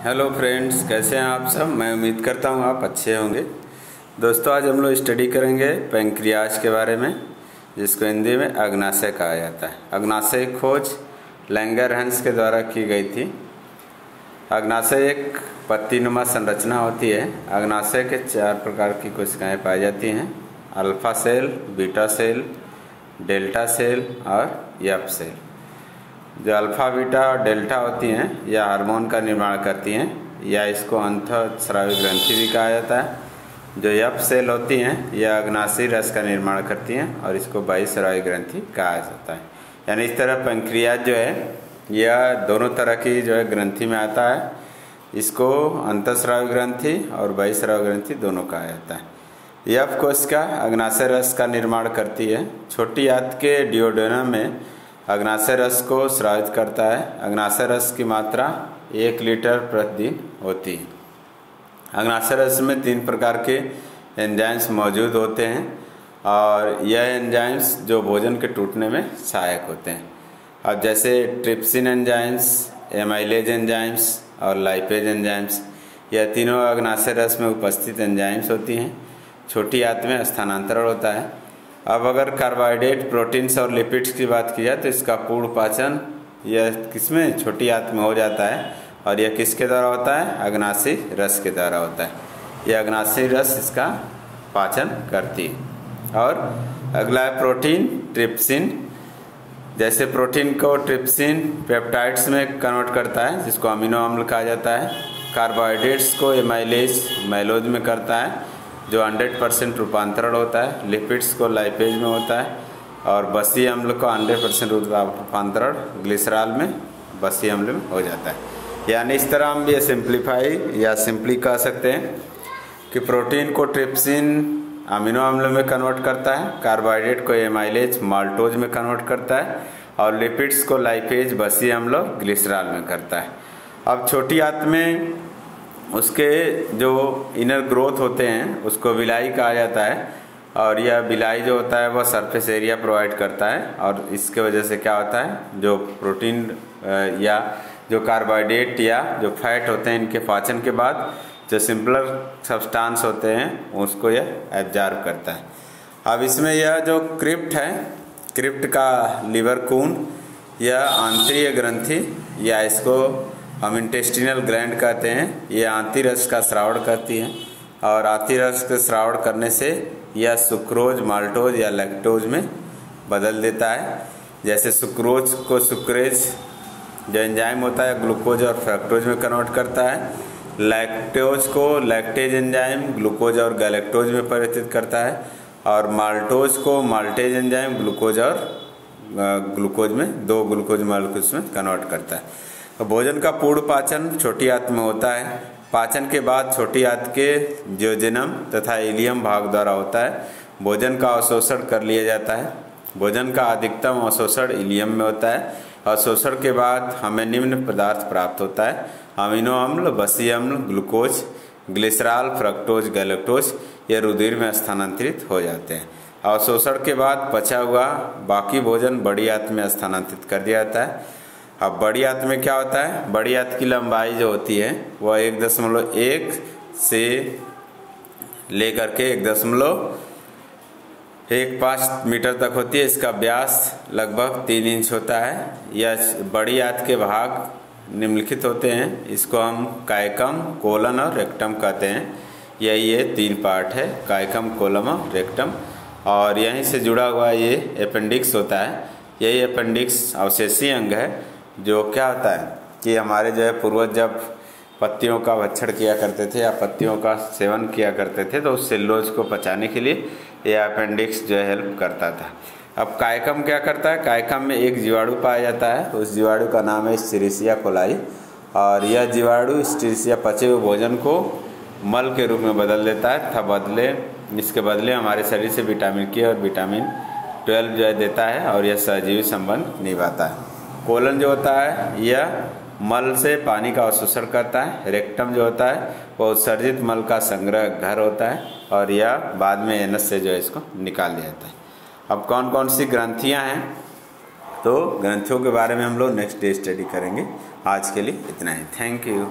Hello friends, कैसे हैं आप सब। मैं उम्मीद करता हूं आप अच्छे होंगे। दोस्तों, आज हम लोग स्टडी करेंगे पैंक्रियाज के बारे में, जिसको हिंदी में अग्नाशय कहा जाता है। अग्नाशय की खोज लैंगरहैंस के द्वारा की गई थी। अग्नाशय एक पत्तीनुमा संरचना होती है। अग्नाशय के 4 प्रकार की कोशिकाएं पाई जाती हैं: alpha cell, beta cell, delta cell और एफ सेल। जो अल्फा, बीटा और डेल्टा होती हैं यह हार्मोन का निर्माण करती हैं, या इसको अंतःस्रावी ग्रंथि भी कहा जाता है। जो एफ सेल होती हैं यह अग्नाशयी रस का निर्माण करती हैं और इसको बहिःस्रावी ग्रंथि कहा जाता है। यानी इस तरह पैंक्रियाज जो है यह दोनों तरह की जो है ग्रंथि में आता है। इसको अंतःस्रावी ग्रंथि और बहिःस्रावी ग्रंथि दोनों कहा जाता है। एफ कोशिका अग्नाशय रस का निर्माण करती है। छोटी आंत के डिओडेनम में अग्नाशय रस को स्रावित करता है। अग्नाशय रस की मात्रा 1 लीटर प्रतिदिन होती है। अग्नाशय रस में 3 प्रकार के एंजाइम्स मौजूद होते हैं और यह एंजाइम्स जो भोजन के टूटने में सहायक होते हैं। अब जैसे ट्रिप्सिन एंजाइम्स, एमाइलेज एंजाइम्स और लाइपेज एंजाइम्स, यह तीनों अग्नाशय रस में उपस्थित एंजाइम्स होती हैं। छोटी आंत में स्थानांतरण होता है। अब अगर कार्बोहाइड्रेट, प्रोटीन्स और लिपिड्स की बात की जाए तो इसका पूर्ण पाचन यह किसमें, छोटी आंत में हो जाता है। और यह किसके द्वारा होता है, अग्नाशयी रस के द्वारा होता है। यह अग्नाशयी रस इसका पाचन करती है। और अगला है प्रोटीन, ट्रिप्सिन। जैसे प्रोटीन को ट्रिप्सिन पेप्टाइड्स में कन्वर्ट करता है, जिसको अमीनो अम्ल कहा जाता है। कार्बोहाइड्रेट्स को एमाइलेज मैलोज में करता है, जो 100% रूपांतरण होता है। लिपिड्स को लाइपेज में होता है और बसीय अम्ल को 100% रूपांतरण ग्लिसरॉल में बसीय अम्ल में हो जाता है। यानी इस तरह हम ये सिंप्लीफाई या सिंपली कह सकते हैं कि प्रोटीन को ट्रिप्सिन अमीनो अम्ल में कन्वर्ट करता है, कार्बोहाइड्रेट को एमाइलेज माल्टोज में कन्वर्ट करता है और लिपिड्स को लाइपेज बसीय अम्ल ग्लिसरॉल में करता है। अब छोटी आंत में उसके जो इनर ग्रोथ होते हैं उसको विलाई कहा जाता है और यह विलाई जो होता है वह सरफेस एरिया प्रोवाइड करता है। और इसके वजह से क्या होता है, जो प्रोटीन या जो कार्बोहाइड्रेट या जो फैट होते हैं इनके पाचन के बाद जो सिंपलर सब्सटेंस होते हैं उसको यह एब्जॉर्ब करता है। अब इसमें यह जो क्रिप्ट है, क्रिप्ट का लिवर कून, यह आंतरीय ग्रंथि या इसको हम इंटेस्टिनल ग्लैंड कहते हैं, ये आंती रस का स्रावण करती है। और आंती रस का स्रावण करने से यह सुक्रोज, माल्टोज या लैक्टोज में बदल देता है। जैसे सुक्रोज को सुक्रेज जो एंजाइम होता है ग्लूकोज और फ्रक्टोज में कन्वर्ट करता है। लैक्टोज को लैक्टेज एंजाइम ग्लूकोज और गैलेक्टोज में परिवर्तित करता है। और माल्टोज को माल्टेज एंजाइम ग्लूकोज और ग्लूकोज में 2 ग्लूकोज माल्टोज में कन्वर्ट करता है। भोजन का पूर्ण पाचन छोटी आंत में होता है। पाचन के बाद छोटी आंत के जियोजेनम तथा इलियम भाग द्वारा होता है। भोजन का अवशोषण कर लिया जाता है। भोजन का अधिकतम अवशोषण इलियम में होता है। अवशोषण के बाद हमें निम्न पदार्थ प्राप्त होता है: अमीनो अम्ल, बसीय अम्ल, ग्लूकोज, ग्लिसरॉल, फ्रक्टोज, गैलेक्टोज। ये रुधिर में स्थानांतरित हो जाते हैं। अवशोषण के बाद बचा हुआ बाकी भोजन बड़ी आंत में स्थानांतरित कर दिया जाता है। अब बड़ी आंत में क्या होता है, बड़ी आंत की लंबाई जो होती है वह 1.1 से लेकर के 1.15 मीटर तक होती है। इसका व्यास लगभग 3 इंच होता है। यह बड़ी आंत के भाग निम्नलिखित होते हैं। इसको हम कायकम, कोलन और रेक्टम कहते हैं। ये 3 पार्ट है, कायकम, कोलम और रेक्टम। और यहीं से जुड़ा हुआ ये अपेंडिक्स होता है। यही अपेंडिक्स अवशेषीय अंग है, जो क्या होता है कि हमारे जो है पूर्वज जब पत्तियों का भक्षण किया करते थे या पत्तियों का सेवन किया करते थे तो उस सेल्यूलोज को पचाने के लिए यह अपेंडिक्स जो है हेल्प करता था। अब कायकम क्या करता है, कायकम में एक जीवाणु पाया जाता है। उस जीवाणु का नाम है एस्चेरिचिया कोलाई। और यह जीवाणु एस्चेरिचिया पचे हुए भोजन को मल के रूप में बदल देता है तथा इसके बदले हमारे शरीर से विटामिन के और विटामिन 12 जो है देता है और यह सहजीवी संबंध निभाता है। कोलन जो होता है यह मल से पानी का अवशोषण करता है। रेक्टम जो होता है वह उत्सर्जित मल का संग्रह घर होता है और यह बाद में एनस से जो है इसको निकाल दिया जाता है। अब कौन कौन सी ग्रंथियां हैं, तो ग्रंथियों के बारे में हम लोग नेक्स्ट डे स्टडी करेंगे। आज के लिए इतना ही। Thank you.